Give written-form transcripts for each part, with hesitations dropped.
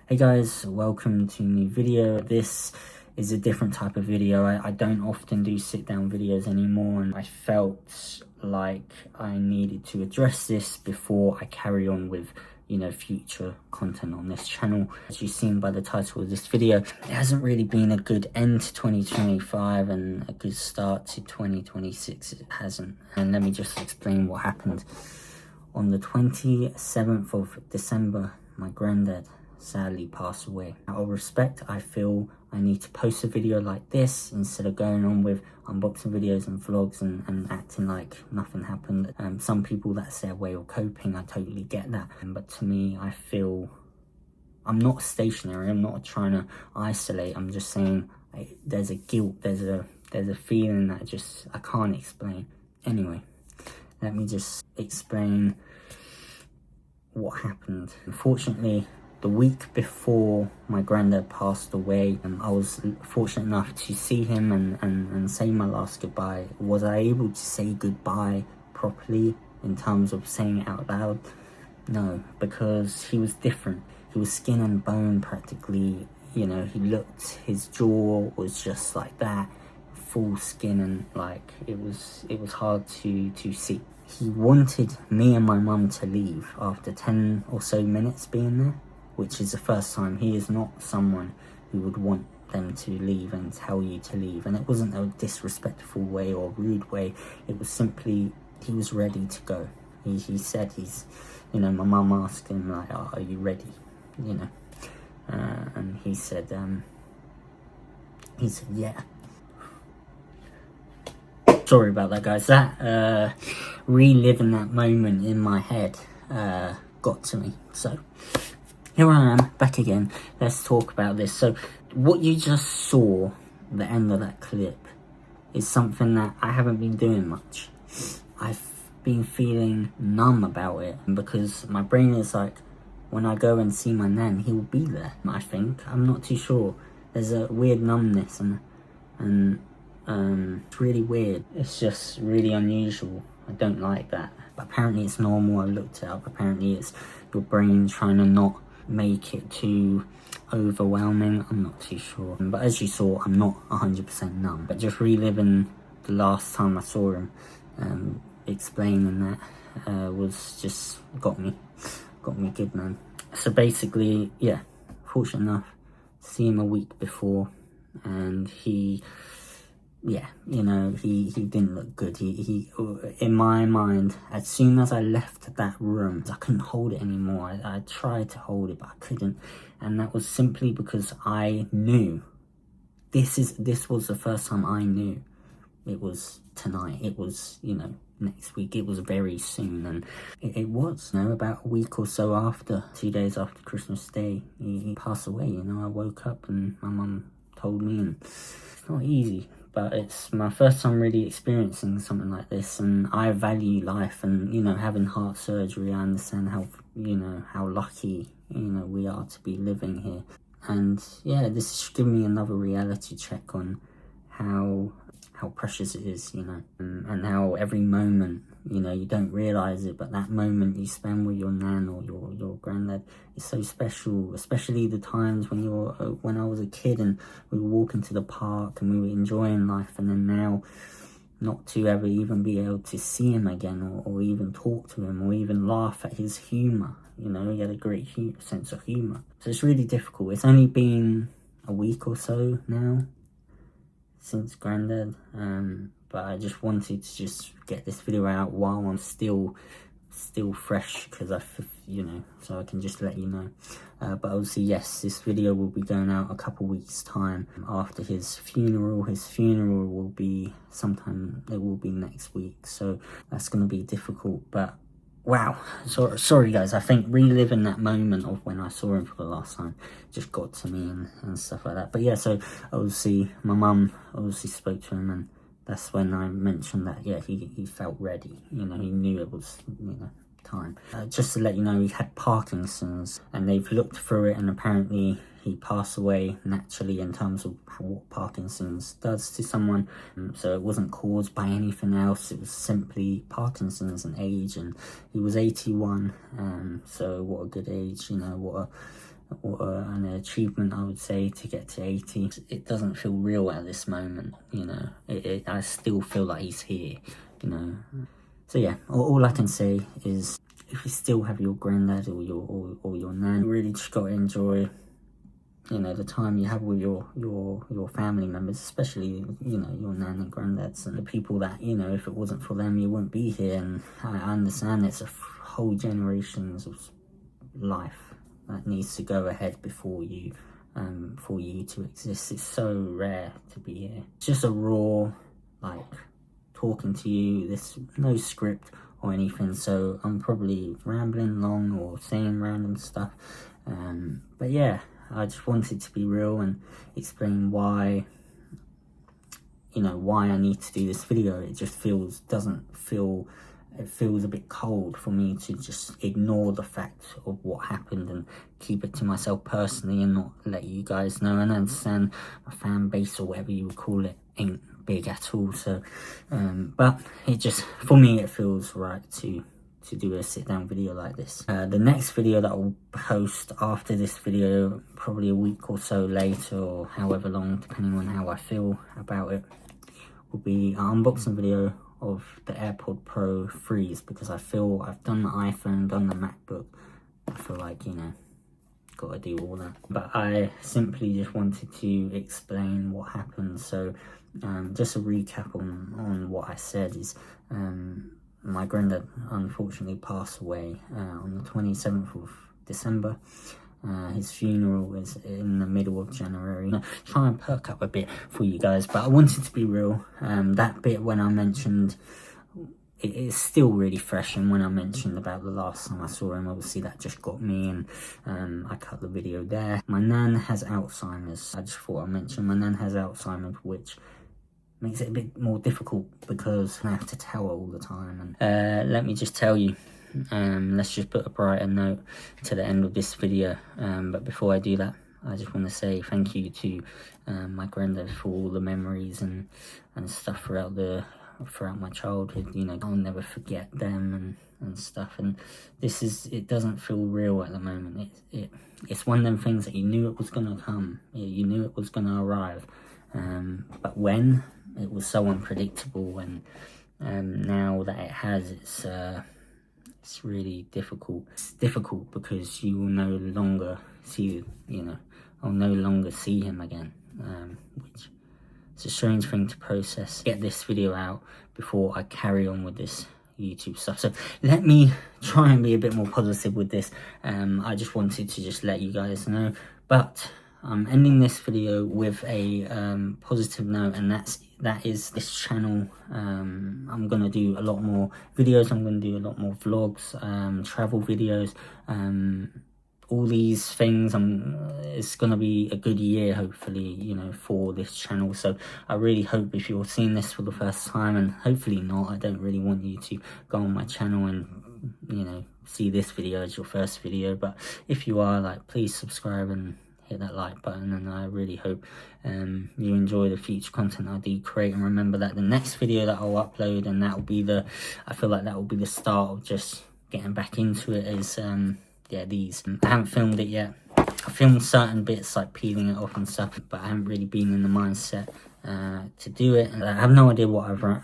Hey guys, welcome to a new video. This is a different type of video. I don't often do sit down videos anymore, and I felt like I needed to address this before I carry on with future content on this channel. As you've seen by the title of this video, it hasn't really been a good end to 2025 and a good start to 2026. It hasn't. And let me just explain what happened. On the 27th of December, my granddad sadly passed away. Out of respect, I feel I need to post a video like this instead of going on with unboxing videos and vlogs and acting like nothing happened. Some people, that's their way of coping. I totally get that. But to me, I feel I'm not stationary. I'm not trying to isolate. I'm just saying there's a guilt. There's a feeling that I can't explain. Anyway, let me just explain what happened. Unfortunately, the week before my granddad passed away, I was fortunate enough to see him and say my last goodbye. Was I able to say goodbye properly in terms of saying it out loud? No, because he was different. He was skin and bone practically. He looked, his jaw was just like that, full skin, and like it was hard to see. He wanted me and my mum to leave after 10 or so minutes being there, which is the first time. He is not someone who would want them to leave and tell you to leave. And it wasn't a disrespectful way or rude way. It was simply, he was ready to go. He said my mum asked him, like, are you ready? And he said, yeah. Sorry about that, guys. That reliving that moment in my head got to me. So here I am, back again. Let's talk about this. So what you just saw, the end of that clip, is something that I haven't been doing much. I've been feeling numb about it because my brain is like, when I go and see my nan, he will be there, I think. I'm not too sure. There's a weird numbness and it's really weird. It's just really unusual. I don't like that. But apparently it's normal. I looked it up. Apparently it's your brain trying to not make it too overwhelming. I'm not too sure. But as you saw, I'm not 100% numb. But just reliving the last time I saw him, explaining that was just got me good, man. So basically, yeah, fortunate enough to see him a week before, and he didn't look good. He in my mind, as soon as I left that room, I couldn't hold it anymore. I tried to hold it, but I couldn't. And that was simply because I knew this was the first time I knew it was tonight. It was, next week. It was very soon, and it was, about a week or so after, 2 days after Christmas Day, he passed away. I woke up and my mum told me, and it's not easy. But it's my first time really experiencing something like this, and I value life, and having heart surgery, I understand how lucky we are to be living here. And yeah, this is giving me another reality check on how precious it is, and how every moment, you don't realize it, but that moment you spend with your nan or your granddad is so special, especially the times when I was a kid and we were walking to the park and we were enjoying life, and then now not to ever even be able to see him again or even talk to him or even laugh at his humour. He had a great sense of humour. So it's really difficult. It's only been a week or so now since granddad, but I just wanted to just get this video out while I'm still fresh, because so I can just let you know. But obviously, yes, this video will be going out a couple weeks time after his funeral. His funeral will be sometime, it will be next week, so that's going to be difficult. But wow, sorry guys, I think reliving that moment of when I saw him for the last time just got to me and stuff like that. But yeah, so obviously my mum obviously spoke to him, and that's when I mentioned that, yeah, he felt ready. He knew it was, time. Just to let you know, he had Parkinson's, and they've looked through it, and apparently he passed away naturally in terms of what Parkinson's does to someone. So it wasn't caused by anything else. It was simply Parkinson's and age, and he was 81. So what a good age, what an achievement, I would say, to get to 80. It doesn't feel real at this moment, you know. I still feel like he's here, you know. So yeah, all I can say is, if you still have your granddad or your nan, you really just got to enjoy, you know, the time you have with your family members, especially, you know, your nan and granddads, and the people that, you know, if it wasn't for them, you wouldn't be here. And I understand it's a whole generations of life that needs to go ahead before you to exist. It's so rare to be here. It's just a raw, like, talking to you. There's no script or anything, so I'm probably rambling long or saying random stuff, but yeah, I just wanted to be real and explain why, you know, why I need to do this video. It just it feels a bit cold for me to just ignore the fact of what happened and keep it to myself personally and not let you guys know. And I understand my fan base, or whatever you would call it, ain't big at all, so but it just, for me, it feels right to do a sit down video like this. The next video that I'll post after this video, probably a week or so later, or however long, depending on how I feel about it, will be an unboxing video of the AirPod Pro 3s, because I feel I've done the iPhone, done the MacBook, I feel like, you know, gotta do all that. But I simply just wanted to explain what happened. So just a recap on what I said is, my granddad unfortunately passed away on the 27th of December. His funeral is in the middle of January. Try and perk up a bit for you guys, but I wanted to be real. That bit when I mentioned, it is still really fresh, and when I mentioned about the last time I saw him, obviously that just got me, and I cut the video there. My nan has Alzheimer's. I just thought I'd mention my nan has Alzheimer's, which makes it a bit more difficult because I have to tell her all the time. And let me just tell you, let's just put a brighter note to the end of this video. But before I do that, I just want to say thank you to my granddad for all the memories and stuff throughout my childhood. You know, I'll never forget them and stuff. And it doesn't feel real at the moment. It's one of them things that you knew it was gonna come. You knew it was gonna arrive. But when, it was so unpredictable, and now that it has, it's really difficult. It's difficult because you will no longer see, you know, I'll no longer see him again, which is a strange thing to process. Get this video out before I carry on with this YouTube stuff. So let me try and be a bit more positive with this. I just wanted to just let you guys know, but I'm ending this video with a positive note, and that is this channel. I'm gonna do a lot more videos. I'm gonna do a lot more vlogs, travel videos, all these things. It's gonna be a good year, hopefully, you know, for this channel. So I really hope, if you're seeing this for the first time, and hopefully not, I don't really want you to go on my channel and, you know, see this video as your first video. But if you are, like, please subscribe and hit that like button, and I really hope you enjoy the future content I do create. And remember that the next video that I'll upload, and that will be I feel like that will be the start of just getting back into it, is yeah, these. I haven't filmed it yet. I filmed certain bits, like peeling it off and stuff, but I haven't really been in the mindset to do it. And I have no idea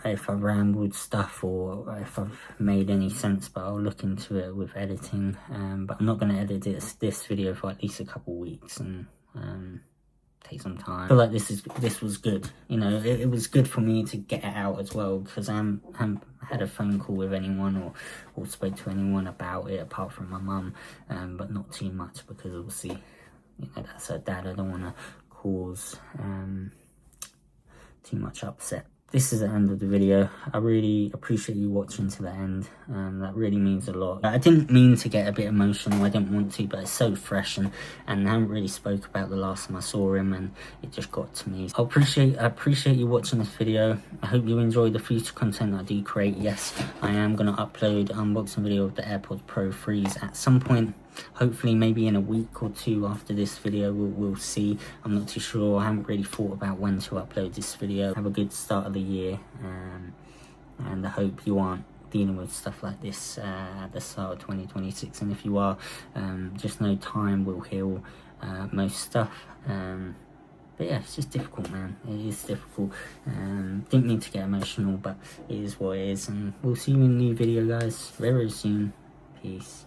if I've rambled stuff or if I've made any sense, but I'll look into it with editing. But I'm not going to edit this video for at least a couple weeks, and take some time. I feel like this was good, you know. It was good for me to get it out as well, because I haven't had a phone call with anyone or spoke to anyone about it apart from my mum, but not too much, because obviously, you know, that's her dad. I don't want to cause too much upset. This is the end of the video. I really appreciate you watching to the end. That really means a lot. I didn't mean to get a bit emotional. I didn't want to, but it's so fresh, and I haven't really spoke about the last time I saw him, and it just got to me. I appreciate you watching this video. I hope you enjoy the future content I do create. Yes, I am going to upload an unboxing video of the AirPods Pro 3s at some point. Hopefully maybe in a week or two after this video. We'll see. I'm not too sure. I haven't really thought about when to upload this video. Have a good start of the year, and I hope you aren't dealing with stuff like this at the start of 2026, and if you are, just know time will heal most stuff. But yeah, it's just difficult, man. It is difficult. Didn't mean to get emotional, but it is what it is, and we'll see you in a new video, guys, very soon. Peace.